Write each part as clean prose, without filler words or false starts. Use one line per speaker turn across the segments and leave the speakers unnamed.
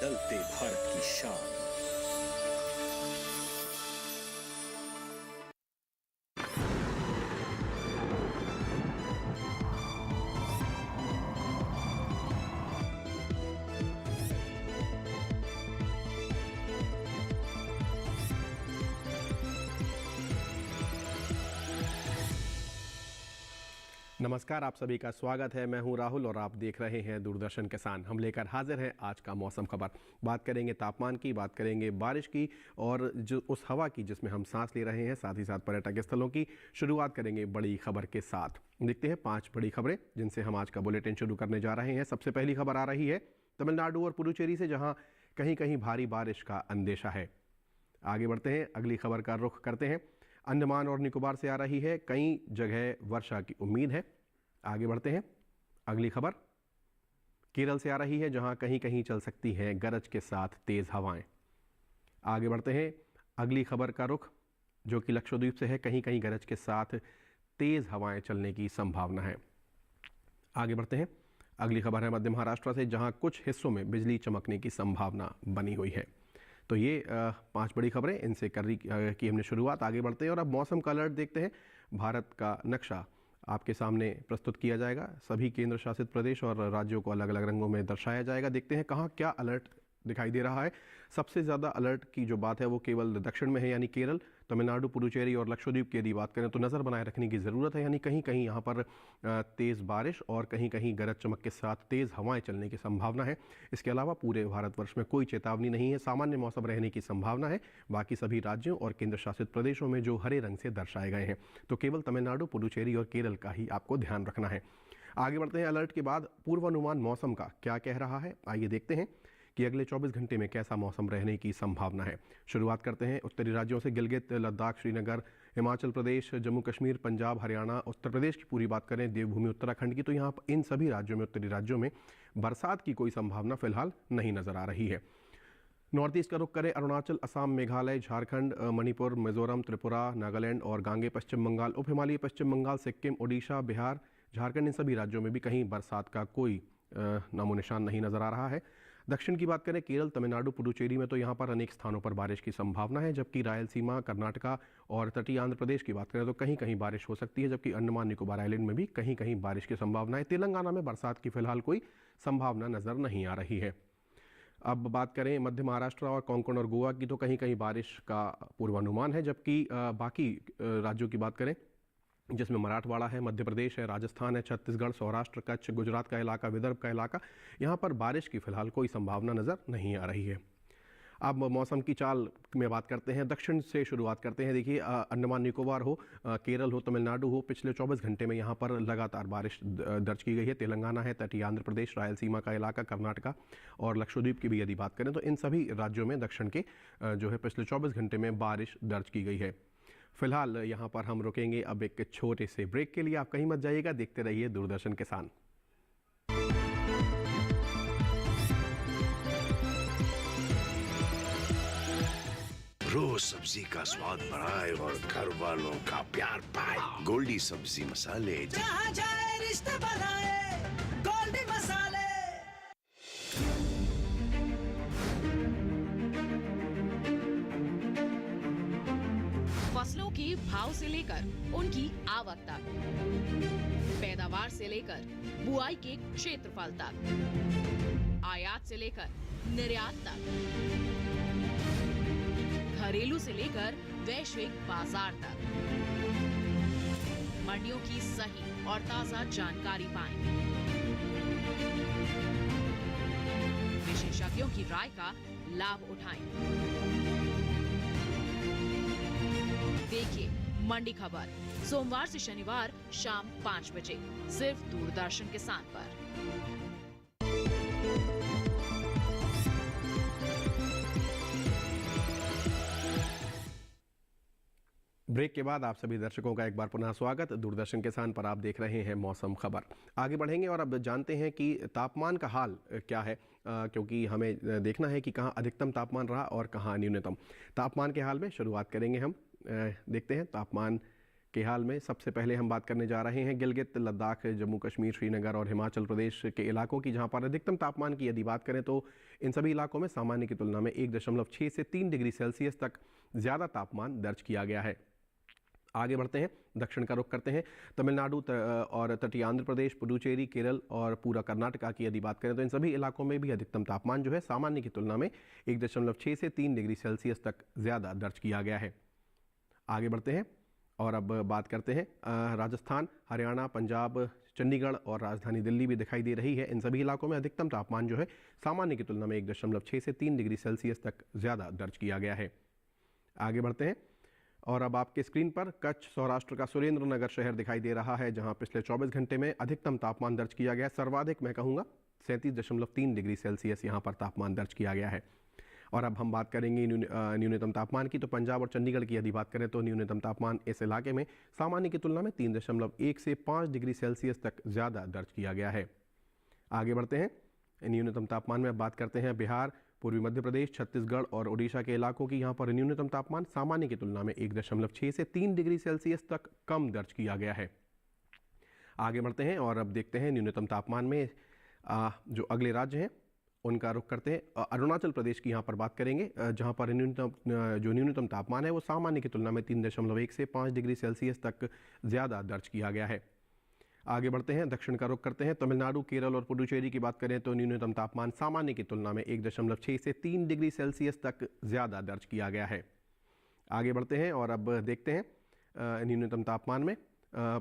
बदलते भारत की शान।
नमस्कार, आप सभी का स्वागत है। मैं हूं राहुल और आप देख रहे हैं दूरदर्शन किसान। हम लेकर हाजिर हैं आज का मौसम खबर। बात करेंगे तापमान की, बात करेंगे बारिश की और जो उस हवा की जिसमें हम सांस ले रहे हैं, साथ ही साथ पर्यटक स्थलों की। शुरुआत करेंगे बड़ी खबर के साथ। देखते हैं 5 बड़ी खबरें जिनसे हम आज का बुलेटिन शुरू करने जा रहे हैं। सबसे पहली खबर आ रही है तमिलनाडु और पुडुचेरी से, जहाँ कहीं कहीं भारी बारिश का अंदेशा है। आगे बढ़ते हैं, अगली खबर का रुख करते हैं। अंडमान और निकोबार से आ रही है, कई जगह वर्षा की उम्मीद है। आगे बढ़ते हैं, अगली खबर केरल से आ रही है, जहां कहीं कहीं चल सकती हैं गरज के साथ तेज हवाएं। आगे बढ़ते हैं, अगली खबर का रुख जो कि लक्षद्वीप से है, कहीं कहीं गरज के साथ तेज हवाएं चलने की संभावना है। आगे बढ़ते हैं, अगली खबर है मध्य महाराष्ट्र से, जहां कुछ हिस्सों में बिजली चमकने की संभावना बनी हुई है। तो ये 5 बड़ी खबरें, इनसे की हमने शुरुआत। आगे बढ़ते हैं और अब मौसम का अलर्ट देखते हैं। भारत का नक्शा आपके सामने प्रस्तुत किया जाएगा। सभी केंद्र शासित प्रदेश और राज्यों को अलग अलग रंगों में दर्शाया जाएगा। देखते हैं कहाँ क्या अलर्ट दिखाई दे रहा है। सबसे ज़्यादा अलर्ट की जो बात है वो केवल दक्षिण में है, यानी केरल, तमिलनाडु, पुडुचेरी और लक्षद्वीप की यदि बात करें तो नज़र बनाए रखने की ज़रूरत है। यानी कहीं कहीं यहाँ पर तेज़ बारिश और कहीं कहीं गरज चमक के साथ तेज़ हवाएं चलने की संभावना है। इसके अलावा पूरे भारतवर्ष में कोई चेतावनी नहीं है, सामान्य मौसम रहने की संभावना है। बाकी सभी राज्यों और केंद्र शासित प्रदेशों में जो हरे रंग से दर्शाए गए हैं, तो केवल तमिलनाडु, पुडुचेरी और केरल का ही आपको ध्यान रखना है। आगे बढ़ते हैं, अलर्ट के बाद पूर्वानुमान मौसम का क्या कह रहा है, आइए देखते हैं कि अगले 24 घंटे में कैसा मौसम रहने की संभावना है। शुरुआत करते हैं उत्तरी राज्यों से। गिलगित, लद्दाख, श्रीनगर, हिमाचल प्रदेश, जम्मू कश्मीर, पंजाब, हरियाणा, उत्तर प्रदेश की पूरी बात करें, देवभूमि उत्तराखंड की, तो यहाँ इन सभी राज्यों में, उत्तरी राज्यों में बरसात की कोई संभावना फिलहाल नहीं नजर आ रही है। नॉर्थ ईस्ट का रुख करें, अरुणाचल, असम, मेघालय, झारखंड, मणिपुर, मिजोरम, त्रिपुरा, नागालैंड और गांगे पश्चिम बंगाल, उप हिमालयी पश्चिम बंगाल, सिक्किम, ओडिशा, बिहार, झारखंड, इन सभी राज्यों में भी कहीं बरसात का कोई नामो निशान नहीं नजर आ रहा है। दक्षिण की बात करें, केरल, तमिलनाडु, पुडुचेरी में तो यहाँ पर अनेक स्थानों पर बारिश की संभावना है, जबकि रायलसीमा, कर्नाटका और तटीय आंध्र प्रदेश की बात करें तो कहीं कहीं बारिश हो सकती है, जबकि अंडमान निकोबार आइलैंड में भी कहीं कहीं बारिश की संभावना है। तेलंगाना में बरसात की फिलहाल कोई संभावना नजर नहीं आ रही है। अब बात करें मध्य महाराष्ट्र और कोंकण और गोवा की, तो कहीं कहीं बारिश का पूर्वानुमान है, जबकि बाकी राज्यों की बात करें जिसमें मराठवाड़ा है, मध्य प्रदेश है, राजस्थान है, छत्तीसगढ़, सौराष्ट्र, कच्छ, गुजरात का इलाका, विदर्भ का इलाका, यहाँ पर बारिश की फिलहाल कोई संभावना नज़र नहीं आ रही है। अब मौसम की चाल में बात करते हैं, दक्षिण से शुरुआत करते हैं। देखिए, अंडमान निकोबार हो, केरल हो, तमिलनाडु हो, पिछले 24 घंटे में यहाँ पर लगातार बारिश दर्ज की गई है। तेलंगाना है, तटीय आंध्र प्रदेश, रायलसीमा का इलाका, कर्नाटका और लक्षद्वीप की भी यदि बात करें तो इन सभी राज्यों में दक्षिण के जो है पिछले 24 घंटे में बारिश दर्ज की गई है। फिलहाल यहाँ पर हम रुकेंगे अब एक छोटे से ब्रेक के लिए। आप कहीं मत जाइएगा, देखते रहिए दूरदर्शन किसान।
रोज सब्जी का स्वाद बढ़ाए और घर वालों का प्यार पाए, गोल्डी सब्जी मसाले।
जहाँ जाए रिश्ते बनाए, गोल्डी मसाले।
फसलों के भाव से लेकर उनकी आवक तक, पैदावार से लेकर बुआई के क्षेत्रफल तक, आयात से लेकर निर्यात तक, घरेलू से लेकर वैश्विक बाजार तक, मंडियों की सही और ताजा जानकारी पाएं। विशेषज्ञों की राय का लाभ उठाएं। देखिए मंडी खबर सोमवार से शनिवार शाम 5 बजे सिर्फ दूरदर्शन किसान पर।
ब्रेक के बाद आप सभी दर्शकों का एक बार पुनः स्वागत। दूरदर्शन किसान पर आप देख रहे हैं मौसम खबर। आगे बढ़ेंगे और अब जानते हैं कि तापमान का हाल क्या है, क्योंकि हमें देखना है कि कहाँ अधिकतम तापमान रहा और कहाँ न्यूनतम। तापमान के हाल में शुरुआत करेंगे हम। देखते हैं तापमान के हाल में। सबसे पहले हम बात करने जा रहे हैं गिलगित, लद्दाख, जम्मू कश्मीर, श्रीनगर और हिमाचल प्रदेश के इलाकों की, जहां पर अधिकतम तापमान की यदि बात करें तो इन सभी इलाकों में सामान्य की तुलना में 1.6 से 3 डिग्री सेल्सियस तक ज़्यादा तापमान दर्ज किया गया है। आगे बढ़ते हैं, दक्षिण का रुख करते हैं। तमिलनाडु और तटीय आंध्र प्रदेश, पुडुचेरी, केरल और पूरा कर्नाटका की यदि बात करें तो इन सभी इलाकों में भी अधिकतम तापमान जो है सामान्य की तुलना में 1.6 से 3 डिग्री सेल्सियस तक ज़्यादा दर्ज किया गया है। आगे बढ़ते हैं और अब बात करते हैं राजस्थान, हरियाणा, पंजाब, चंडीगढ़ और राजधानी दिल्ली भी दिखाई दे रही है। इन सभी इलाकों में अधिकतम तापमान जो है सामान्य की तुलना में 1.6 से 3 डिग्री सेल्सियस तक ज़्यादा दर्ज किया गया है। आगे बढ़ते हैं और अब आपके स्क्रीन पर कच्छ, सौराष्ट्र का सुरेंद्रनगर शहर दिखाई दे रहा है, जहां पिछले 24 घंटे में अधिकतम तापमान दर्ज किया गया है। सर्वाधिक मैं कहूँगा 37.3 डिग्री सेल्सियस यहाँ पर तापमान दर्ज किया गया है। और अब हम बात करेंगे न्यूनतम तापमान की। तो पंजाब और चंडीगढ़ की यदि बात करें तो न्यूनतम तापमान इस इलाके में सामान्य की तुलना में 3.1 से 5 डिग्री सेल्सियस तक ज़्यादा दर्ज किया गया है। आगे बढ़ते हैं, न्यूनतम तापमान में बात करते हैं बिहार, पूर्वी मध्य प्रदेश, छत्तीसगढ़ और ओडिशा के इलाकों की। यहाँ पर न्यूनतम तापमान सामान्य की तुलना में 1.6 से 3 डिग्री सेल्सियस तक कम दर्ज किया गया है। आगे बढ़ते हैं और अब देखते हैं न्यूनतम तापमान में जो अगले राज्य हैं उनका रुख करते हैं। अरुणाचल प्रदेश की यहाँ पर बात करेंगे, जहाँ पर न्यूनतम तापमान है वो सामान्य की तुलना में 3.1 से 5 डिग्री सेल्सियस तक ज़्यादा दर्ज किया गया है। आगे बढ़ते हैं, दक्षिण का रुख करते हैं। तमिलनाडु, केरल और पुडुचेरी की बात करें तो न्यूनतम तापमान सामान्य की तुलना में 1.6 से 3 डिग्री सेल्सियस तक ज़्यादा दर्ज किया गया है। आगे बढ़ते हैं और अब देखते हैं न्यूनतम तापमान में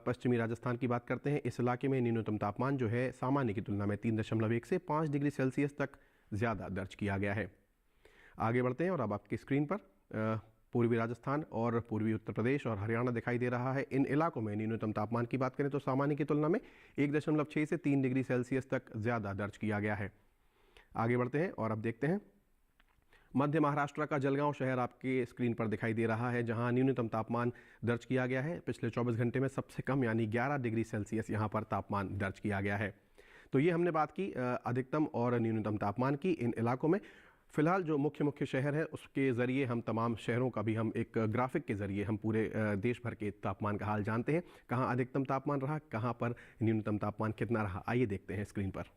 पश्चिमी राजस्थान की बात करते हैं। इस इलाके में न्यूनतम तापमान जो है सामान्य की तुलना में 3.1 से 5 डिग्री सेल्सियस तक ज़्यादा दर्ज किया गया है। आगे बढ़ते हैं और अब आपकी स्क्रीन पर पूर्वी राजस्थान और पूर्वी उत्तर प्रदेश और हरियाणा दिखाई दे रहा है। इन इलाकों में न्यूनतम तापमान की बात करें तो सामान्य की तुलना में 1.6 से 3 डिग्री सेल्सियस तक ज़्यादा दर्ज किया गया है। आगे बढ़ते हैं और अब देखते हैं मध्य महाराष्ट्र का जलगांव शहर आपके स्क्रीन पर दिखाई दे रहा है, जहां न्यूनतम तापमान दर्ज किया गया है। पिछले 24 घंटे में सबसे कम यानी 11 डिग्री सेल्सियस यहां पर तापमान दर्ज किया गया है। तो ये हमने बात की अधिकतम और न्यूनतम तापमान की इन इलाकों में। फिलहाल जो मुख्य शहर है उसके ज़रिए हम तमाम शहरों का भी हम एक ग्राफिक के ज़रिए हम पूरे देश भर के तापमान का हाल जानते हैं। कहाँ अधिकतम तापमान रहा, कहाँ पर न्यूनतम तापमान कितना रहा, आइए देखते हैं स्क्रीन पर।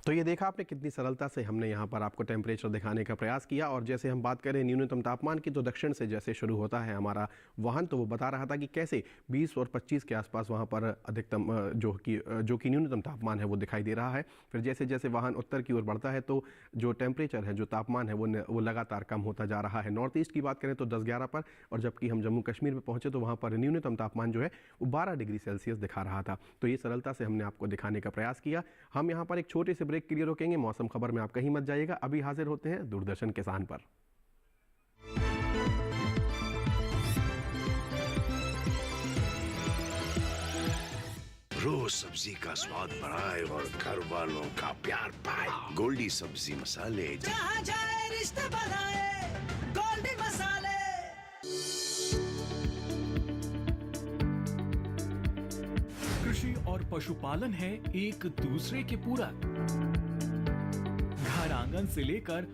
तो ये देखा आपने कितनी सरलता से हमने यहाँ पर आपको टेम्परेचर दिखाने का प्रयास किया। और जैसे हम बात करें न्यूनतम तापमान की, तो दक्षिण से जैसे शुरू होता है हमारा वाहन, तो वो बता रहा था कि कैसे 20 और 25 के आसपास वहाँ पर अधिकतम जो कि न्यूनतम तापमान है वो दिखाई दे रहा है। फिर जैसे जैसे वाहन उत्तर की ओर बढ़ता है तो जो टेम्परेचर है, जो तापमान है वो लगातार कम होता जा रहा है। नॉर्थ ईस्ट की बात करें तो 10-11 पर, और जबकि हम जम्मू कश्मीर में पहुँचे तो वहाँ पर न्यूनतम तापमान जो है वो 12 डिग्री सेल्सियस दिखा रहा था। तो ये सरलता से हमने आपको दिखाने का प्रयास किया। हम यहाँ पर एक छोटे से ब्रेक के लिए रुकेंगे। मौसम खबर में आप कहीं मत जाइएगा, अभी हाजिर होते हैं दूरदर्शन किसान पर।
रोज सब्जी का स्वाद बढ़ाए और घर वालों का प्यार पाए। गोल्डी सब्जी मसाले,
जहाँ जाए रिश्ते बनाए, गोल्डी मसाले।
कृषि और पशुपालन है एक दूसरे के पूरक। घर आंगन से लेकर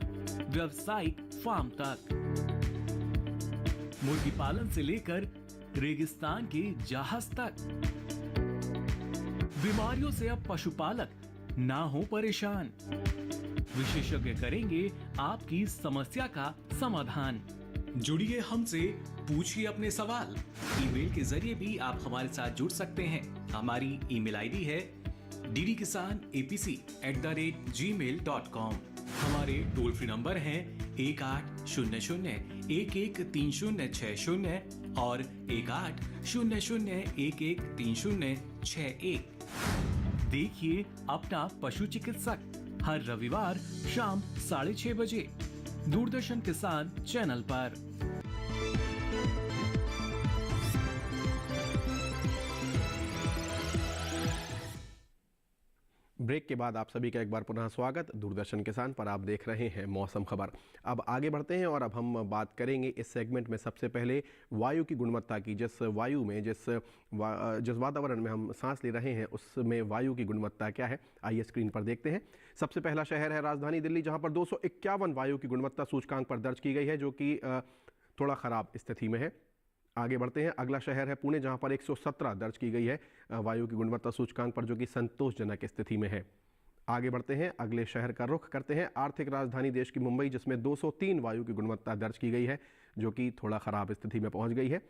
व्यावसायिक फार्म तक, मुर्गी पालन से लेकर रेगिस्तान के जहाज तक। बीमारियों से अब पशुपालक ना हो परेशान। विशेषज्ञ करेंगे आपकी समस्या का समाधान। जुड़िए हमसे, पूछिए अपने सवाल। ईमेल के जरिए भी आप हमारे साथ जुड़ सकते हैं। हमारी ईमेल आईडी है ddkisanapc@gmail.com। हमारे टोल फ्री नंबर हैं 1800-113060 और 1800-113061। देखिए अपना पशु चिकित्सक हर रविवार शाम 6:30 बजे दूरदर्शन किसान चैनल पर।
ब्रेक के बाद आप सभी का एक बार पुनः स्वागत। दूरदर्शन किसान पर आप देख रहे हैं मौसम खबर। अब आगे बढ़ते हैं और अब हम बात करेंगे इस सेगमेंट में सबसे पहले वायु की गुणवत्ता की। जिस वायु में जिस वातावरण में हम सांस ले रहे हैं उसमें वायु की गुणवत्ता क्या है, आइए स्क्रीन पर देखते हैं। सबसे पहला शहर है राजधानी दिल्ली, जहाँ पर 251 वायु की गुणवत्ता सूचकांक पर दर्ज की गई है, जो कि थोड़ा ख़राब स्थिति में है। आगे बढ़ते हैं, अगला शहर है पुणे, जहां पर 117 दर्ज की गई है वायु की गुणवत्ता सूचकांक पर, जो कि संतोषजनक स्थिति में है। आगे बढ़ते हैं, अगले शहर का रुख करते हैं, आर्थिक राजधानी देश की मुंबई, जिसमें 203 वायु की गुणवत्ता दर्ज की गई है, जो कि थोड़ा ख़राब स्थिति में पहुंच गई है।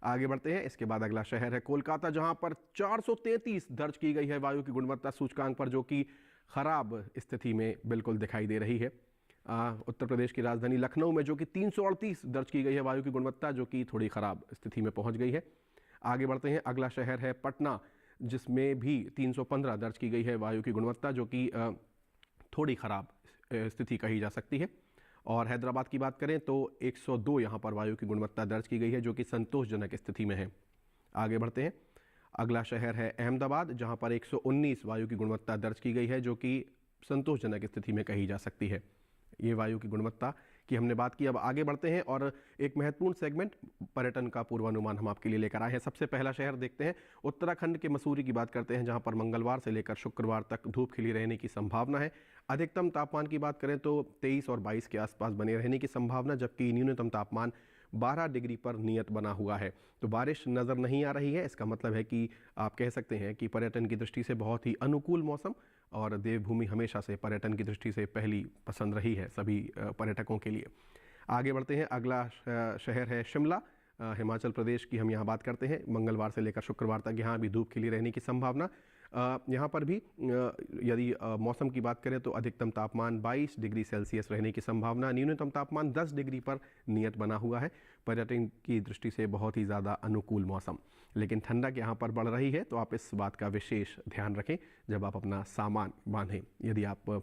आगे बढ़ते हैं, इसके बाद अगला शहर है कोलकाता, जहां पर 433 दर्ज की गई है वायु की गुणवत्ता सूचकांक पर, जो कि ख़राब स्थिति में बिल्कुल दिखाई दे रही है। उत्तर प्रदेश की राजधानी लखनऊ में जो कि 338 दर्ज की गई है वायु की गुणवत्ता, जो कि थोड़ी ख़राब स्थिति में पहुंच गई है। आगे बढ़ते हैं, अगला शहर है पटना, जिसमें भी 315 दर्ज की गई है वायु की गुणवत्ता, जो कि थोड़ी ख़राब स्थिति कही जा सकती है। और हैदराबाद की बात करें तो 102 यहाँ पर वायु की गुणवत्ता दर्ज की गई है, जो कि संतोषजनक स्थिति में है। आगे बढ़ते हैं, अगला शहर है अहमदाबाद, जहाँ पर 119 वायु की गुणवत्ता दर्ज की गई है, जो कि संतोषजनक स्थिति में कही जा सकती है। ये वायु की गुणवत्ता की हमने बात की। अब आगे बढ़ते हैं और एक महत्वपूर्ण सेगमेंट पर्यटन का पूर्वानुमान हम आपके लिए लेकर आए हैं। सबसे पहला शहर देखते हैं, उत्तराखंड के मसूरी की बात करते हैं, जहां पर मंगलवार से लेकर शुक्रवार तक धूप खिली रहने की संभावना है। अधिकतम तापमान की बात करें तो 23 और 22 के आसपास बने रहने की संभावना, जबकि न्यूनतम तापमान 12 डिग्री पर नियत बना हुआ है। तो बारिश नज़र नहीं आ रही है, इसका मतलब है कि आप कह सकते हैं कि पर्यटन की दृष्टि से बहुत ही अनुकूल मौसम, और देवभूमि हमेशा से पर्यटन की दृष्टि से पहली पसंद रही है सभी पर्यटकों के लिए। आगे बढ़ते हैं, अगला शहर है शिमला, हिमाचल प्रदेश की हम यहाँ बात करते हैं। मंगलवार से लेकर शुक्रवार तक यहाँ भी धूप खिली रहने की संभावना। यहाँ पर भी यदि मौसम की बात करें तो अधिकतम तापमान 22 डिग्री सेल्सियस रहने की संभावना, न्यूनतम तापमान 10 डिग्री पर नियत बना हुआ है। पर्यटन की दृष्टि से बहुत ही ज़्यादा अनुकूल मौसम, लेकिन ठंडक यहाँ पर बढ़ रही है, तो आप इस बात का विशेष ध्यान रखें जब आप अपना सामान बांधें। यदि आप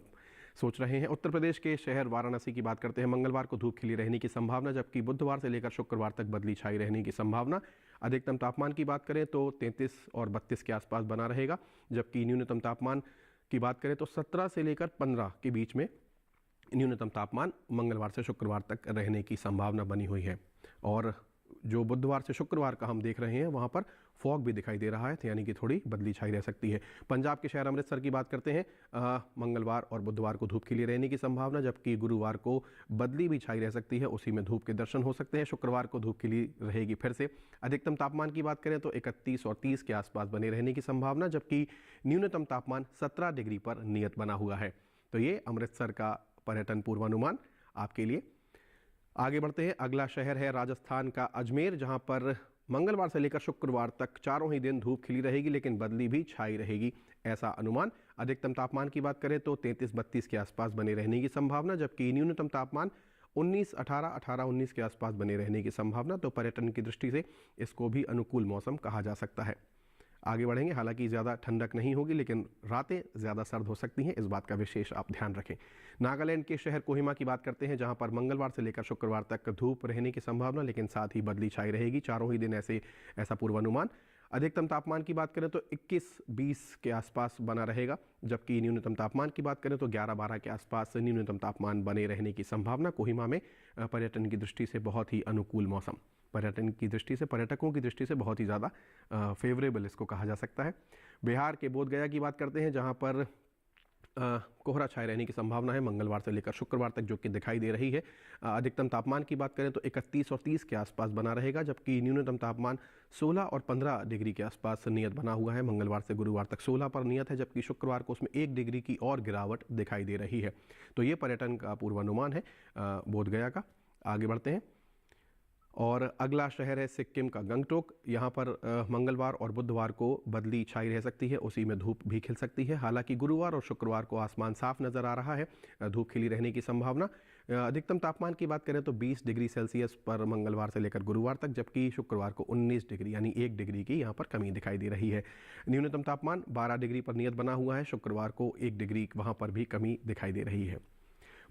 सोच रहे हैं, उत्तर प्रदेश के शहर वाराणसी की बात करते हैं, मंगलवार को धूप खिली रहने की संभावना, जबकि बुधवार से लेकर शुक्रवार तक बदली छाई रहने की संभावना। अधिकतम तापमान की बात करें तो 33 और 32 के आसपास बना रहेगा, जबकि न्यूनतम तापमान की बात करें तो 17 से लेकर 15 के बीच में न्यूनतम तापमान मंगलवार से शुक्रवार तक रहने की संभावना बनी हुई है। और जो बुधवार से शुक्रवार का हम देख रहे हैं, वहाँ पर फॉग भी दिखाई दे रहा है, यानी कि थोड़ी बदली छाई रह सकती है। पंजाब के शहर अमृतसर की बात करते हैं, मंगलवार और बुधवार को धूप खिली रहने की संभावना, जबकि गुरुवार को बदली भी छाई रह सकती है, उसी में धूप के दर्शन हो सकते हैं। शुक्रवार को धूप खिली रहेगी फिर से। अधिकतम तापमान की बात करें तो 31 और 30 के आसपास बने रहने की संभावना, जबकि न्यूनतम तापमान 17 डिग्री पर नियत बना हुआ है। तो ये अमृतसर का पर्यटन पूर्वानुमान आपके लिए। आगे बढ़ते हैं, अगला शहर है राजस्थान का अजमेर, जहां पर मंगलवार से लेकर शुक्रवार तक चारों ही दिन धूप खिली रहेगी, लेकिन बदली भी छाई रहेगी, ऐसा अनुमान। अधिकतम तापमान की बात करें तो 33-32 के आसपास बने रहने की संभावना, जबकि न्यूनतम तापमान 19-18 के आसपास बने रहने की संभावना। तो पर्यटन की दृष्टि से इसको भी अनुकूल मौसम कहा जा सकता है। आगे बढ़ेंगे, हालांकि ज़्यादा ठंडक नहीं होगी, लेकिन रातें ज़्यादा सर्द हो सकती हैं, इस बात का विशेष आप ध्यान रखें। नागालैंड के शहर कोहिमा की बात करते हैं, जहां पर मंगलवार से लेकर शुक्रवार तक धूप रहने की संभावना, लेकिन साथ ही बदली छाई रहेगी चारों ही दिन, ऐसा पूर्वानुमान। अधिकतम तापमान की बात करें तो 21-20 के आसपास बना रहेगा, जबकि न्यूनतम तापमान की बात करें तो 11-12 के आसपास न्यूनतम तापमान बने रहने की संभावना। कोहिमा में पर्यटन की दृष्टि से बहुत ही अनुकूल मौसम, पर्यटन की दृष्टि से, पर्यटकों की दृष्टि से बहुत ही ज़्यादा फेवरेबल इसको कहा जा सकता है। बिहार के बोधगया की बात करते हैं, जहां पर कोहरा छाए रहने की संभावना है मंगलवार से लेकर शुक्रवार तक, जो कि दिखाई दे रही है। अधिकतम तापमान की बात करें तो 31 और 30 के आसपास बना रहेगा, जबकि न्यूनतम तापमान 16 और 15 डिग्री के आसपास नियत बना हुआ है। मंगलवार से गुरुवार तक 16 पर नियत है, जबकि शुक्रवार को उसमें 1 डिग्री की और गिरावट दिखाई दे रही है। तो ये पर्यटन का पूर्वानुमान है बोधगया का। आगे बढ़ते हैं, और अगला शहर है सिक्किम का गंगटोक। यहाँ पर मंगलवार और बुधवार को बदली छाई रह सकती है, उसी में धूप भी खिल सकती है। हालांकि गुरुवार और शुक्रवार को आसमान साफ नज़र आ रहा है, धूप खिली रहने की संभावना। अधिकतम तापमान की बात करें तो 20 डिग्री सेल्सियस पर मंगलवार से लेकर गुरुवार तक, जबकि शुक्रवार को 19 डिग्री यानी 1 डिग्री की यहाँ पर कमी दिखाई दे रही है। न्यूनतम तापमान 12 डिग्री पर नियत बना हुआ है, शुक्रवार को 1 डिग्री वहाँ पर भी कमी दिखाई दे रही है।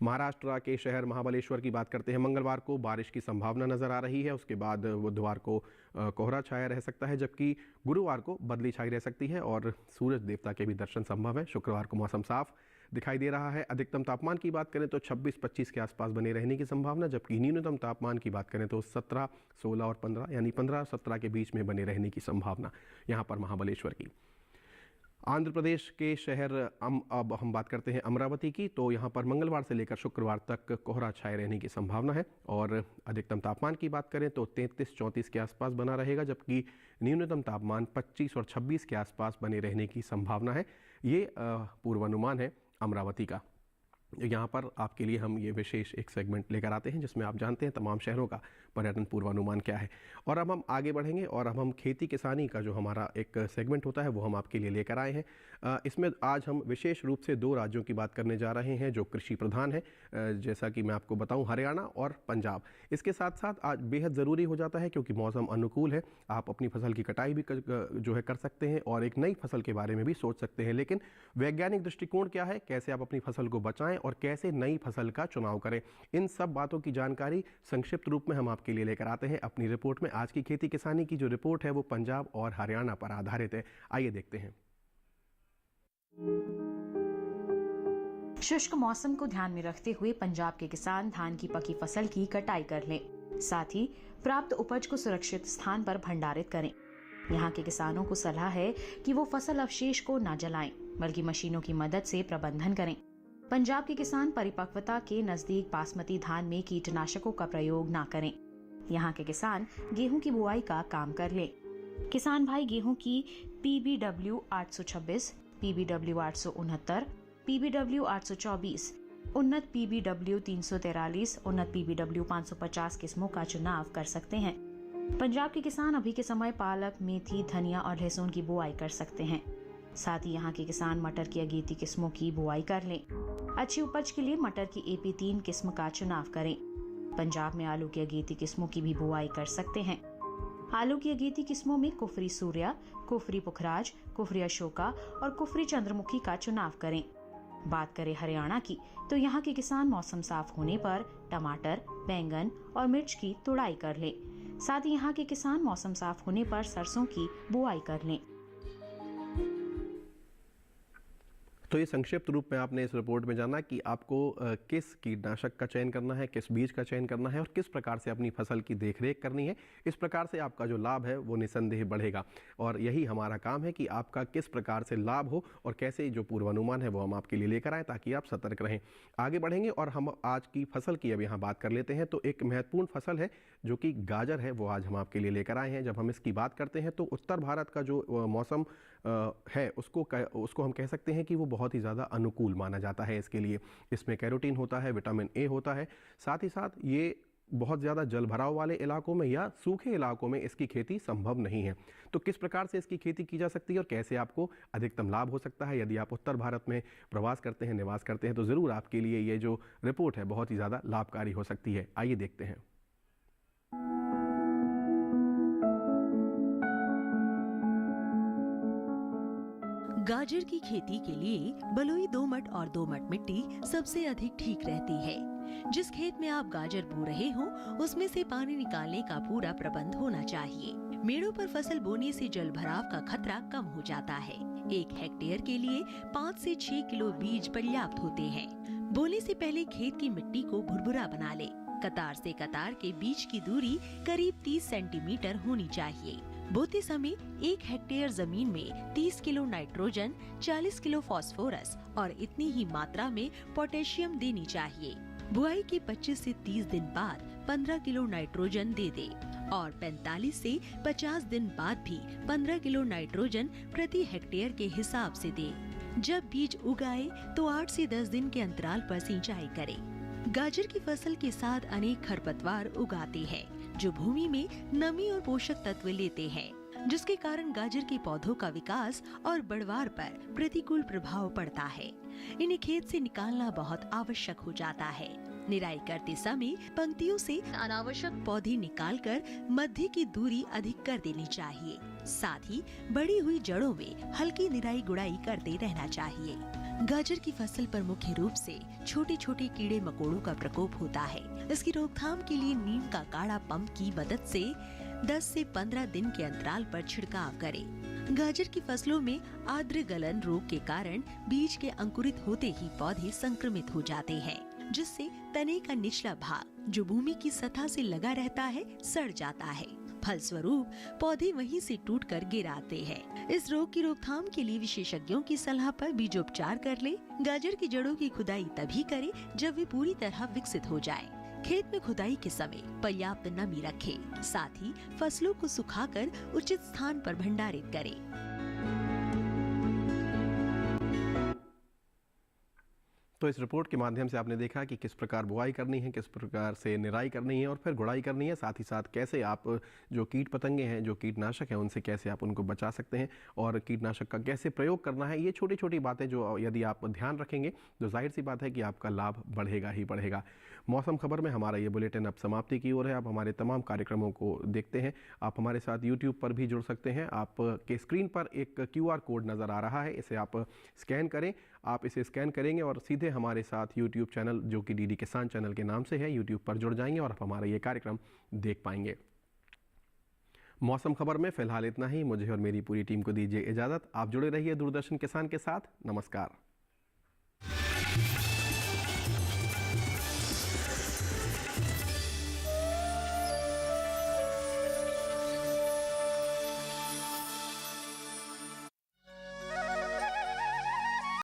महाराष्ट्र के शहर महाबलेश्वर की बात करते हैं। मंगलवार को बारिश की संभावना नज़र आ रही है, उसके बाद बुधवार को कोहरा छाया रह सकता है, जबकि गुरुवार को बदली छाई रह सकती है और सूरज देवता के भी दर्शन संभव है। शुक्रवार को मौसम साफ दिखाई दे रहा है। अधिकतम तापमान की बात करें तो 26-25 के आसपास बने रहने की संभावना, जबकि न्यूनतम तापमान की बात करें तो 17, 16 और 15 यानी 15-17 के बीच में बने रहने की संभावना यहाँ पर महाबलेश्वर की। आंध्र प्रदेश के शहर अब हम बात करते हैं अमरावती की, तो यहाँ पर मंगलवार से लेकर शुक्रवार तक कोहरा छाए रहने की संभावना है और अधिकतम तापमान की बात करें तो 33-34 के आसपास बना रहेगा, जबकि न्यूनतम तापमान 25 और 26 के आसपास बने रहने की संभावना है। ये पूर्वानुमान है अमरावती का। यहाँ पर आपके लिए हम ये विशेष एक सेगमेंट लेकर आते हैं जिसमें आप जानते हैं तमाम शहरों का पर्यटन पूर्वानुमान क्या है। और अब हम आगे बढ़ेंगे और अब हम खेती किसानी का जो हमारा एक सेगमेंट होता है वो हम आपके लिए लेकर आए हैं। इसमें आज हम विशेष रूप से 2 राज्यों की बात करने जा रहे हैं जो कृषि प्रधान है, जैसा कि मैं आपको बताऊं हरियाणा और पंजाब। इसके साथ साथ आज बेहद ज़रूरी हो जाता है क्योंकि मौसम अनुकूल है, आप अपनी फसल की कटाई भी जो है कर सकते हैं और एक नई फसल के बारे में भी सोच सकते हैं। लेकिन वैज्ञानिक दृष्टिकोण क्या है, कैसे आप अपनी फसल को बचाएं और कैसे नई फसल का चुनाव करें, इन सब बातों की जानकारी संक्षिप्त रूप में हम आपके लिए लेकर आते हैं अपनी रिपोर्ट में। आज की खेती किसानी की जो रिपोर्ट है वो पंजाब और हरियाणा पर आधारित है। आइए देखते हैं।
शुष्क मौसम को ध्यान में रखते हुए पंजाब के किसान धान की पकी फसल की कटाई कर लें, साथ ही प्राप्त उपज को सुरक्षित स्थान पर भंडारित करें। यहाँ के किसानों को सलाह है कि वो फसल अवशेष को न जलाएं, बल्कि मशीनों की मदद से प्रबंधन करें। पंजाब के किसान परिपक्वता के नजदीक बासमती धान में कीटनाशकों का प्रयोग न करें। यहाँ के किसान गेहूं की बुआई का काम कर लें। किसान भाई गेहूं की PBW 826, PBW 869, PBW 824, उन्नत PBW 343, उन्नत PBW 550 किस्मों का चुनाव कर सकते हैं। पंजाब के किसान अभी के समय पालक, मेथी, धनिया और लहसुन की बुआई कर सकते हैं। साथ ही यहाँ के किसान मटर की अगेती किस्मों की बुआई कर लें। अच्छी उपज के लिए मटर की AP3 किस्म का चुनाव करें। पंजाब में आलू की अगेती किस्मों की भी बुआई कर सकते हैं। आलू की अगेती किस्मों में कुफरी सूर्या, कुफरी पुखराज, कुफरी अशोका और कुफरी चंद्रमुखी का चुनाव करें। बात करें हरियाणा की, तो यहाँ के किसान मौसम साफ होने पर टमाटर, बैंगन और मिर्च की तुड़ाई कर लें। साथ ही यहाँ के किसान मौसम साफ होने पर सरसों की बुआई कर लें।
तो ये संक्षिप्त रूप में आपने इस रिपोर्ट में जाना कि आपको किस कीटनाशक का चयन करना है, किस बीज का चयन करना है और किस प्रकार से अपनी फसल की देखरेख करनी है। इस प्रकार से आपका जो लाभ है वो निसंदेह बढ़ेगा और यही हमारा काम है कि आपका किस प्रकार से लाभ हो और कैसे जो पूर्वानुमान है वो हम आपके लिए लेकर आएँ ताकि आप सतर्क रहें। आगे बढ़ेंगे और हम आज की फसल की अब यहाँ बात कर लेते हैं। तो एक महत्वपूर्ण फसल है जो कि गाजर है, वो आज हम आपके लिए लेकर आए हैं। जब हम इसकी बात करते हैं तो उत्तर भारत का जो मौसम है उसको हम कह सकते हैं कि वो बहुत ही ज़्यादा अनुकूल माना जाता है इसके लिए। इसमें कैरोटीन होता है, विटामिन ए होता है, साथ ही साथ ये बहुत ज़्यादा जल भराव वाले इलाकों में या सूखे इलाकों में इसकी खेती संभव नहीं है। तो किस प्रकार से इसकी खेती की जा सकती है और कैसे आपको अधिकतम लाभ हो सकता है यदि आप उत्तर भारत में प्रवास करते हैं, निवास करते हैं, तो ज़रूर आपके लिए ये जो रिपोर्ट है बहुत ही ज़्यादा लाभकारी हो सकती है। आइए देखते हैं।
गाजर की खेती के लिए बलुई दोमट और दोमट मिट्टी सबसे अधिक ठीक रहती है। जिस खेत में आप गाजर बो रहे हो उसमें से पानी निकालने का पूरा प्रबंध होना चाहिए। मेड़ों पर फसल बोने से जल भराव का खतरा कम हो जाता है। 1 हेक्टेयर के लिए 5 से 6 किलो बीज पर्याप्त होते हैं। बोने से पहले खेत की मिट्टी को भुरभुरा बना ले। कतार से कतार के बीच की दूरी करीब 30 सेंटीमीटर होनी चाहिए। बोते समय 1 हेक्टेयर जमीन में 30 किलो नाइट्रोजन, 40 किलो फास्फोरस और इतनी ही मात्रा में पोटेशियम देनी चाहिए। बुआई के 25 से 30 दिन बाद 15 किलो नाइट्रोजन दे दे और 45 से 50 दिन बाद भी 15 किलो नाइट्रोजन प्रति हेक्टेयर के हिसाब से दे। जब बीज उगाए तो 8 से 10 दिन के अंतराल पर सिंचाई करें। गाजर की फसल के साथ अनेक खरपतवार उगाते हैं जो भूमि में नमी और पोषक तत्व लेते हैं, जिसके कारण गाजर के पौधों का विकास और बढ़वार पर प्रतिकूल प्रभाव पड़ता है। इन्हें खेत से निकालना बहुत आवश्यक हो जाता है। निराई करते समय पंक्तियों से अनावश्यक पौधे निकालकर मध्य की दूरी अधिक कर देनी चाहिए। साथ ही बढ़ी हुई जड़ों में हल्की निराई गुड़ाई करते रहना चाहिए। गाजर की फसल पर मुख्य रूप से छोटे छोटे कीड़े मकोड़ों का प्रकोप होता है। इसकी रोकथाम के लिए नीम का काढ़ा पंप की मदद से 10 से 15 दिन के अंतराल पर छिड़काव करें। गाजर की फसलों में आर्द्र गलन रोग के कारण बीज के अंकुरित होते ही पौधे संक्रमित हो जाते हैं, जिससे तने का निचला भाग जो भूमि की सतह से लगा रहता है सड़ जाता है। फलस्वरूप पौधे वहीं से टूटकर गिर आते हैं। इस रोग की रोकथाम के लिए विशेषज्ञों की सलाह पर बीजोपचार कर ले। गाजर की जड़ों की खुदाई तभी करें जब वे पूरी तरह विकसित हो जाए। खेत में खुदाई के समय पर्याप्त नमी रखें। साथ ही फसलों को सुखाकर उचित स्थान पर भंडारित करें।
तो इस रिपोर्ट के माध्यम से आपने देखा कि किस प्रकार बुआई करनी है, किस प्रकार से निराई करनी है और फिर गुड़ाई करनी है। साथ ही साथ कैसे आप जो कीट पतंगे हैं, जो कीटनाशक हैं, उनसे कैसे आप उनको बचा सकते हैं और कीटनाशक का कैसे प्रयोग करना है। ये छोटी छोटी बातें जो यदि आप ध्यान रखेंगे तो जाहिर सी बात है कि आपका लाभ बढ़ेगा ही बढ़ेगा। मौसम खबर में हमारा ये बुलेटिन अब समाप्ति की ओर है। आप हमारे तमाम कार्यक्रमों को देखते हैं। आप हमारे साथ यूट्यूब पर भी जुड़ सकते हैं। आपके स्क्रीन पर एक QR कोड नज़र आ रहा है, इसे आप स्कैन करें। आप इसे स्कैन करेंगे और सीधे हमारे साथ यूट्यूब चैनल जो कि DD किसान चैनल के नाम से है, यूट्यूब पर जुड़ जाएंगे और आप हमारा ये कार्यक्रम देख पाएंगे। मौसम खबर में फिलहाल इतना ही। मुझे और मेरी पूरी टीम को दीजिए इजाज़त। आप जुड़े रहिए दूरदर्शन किसान के साथ। नमस्कार।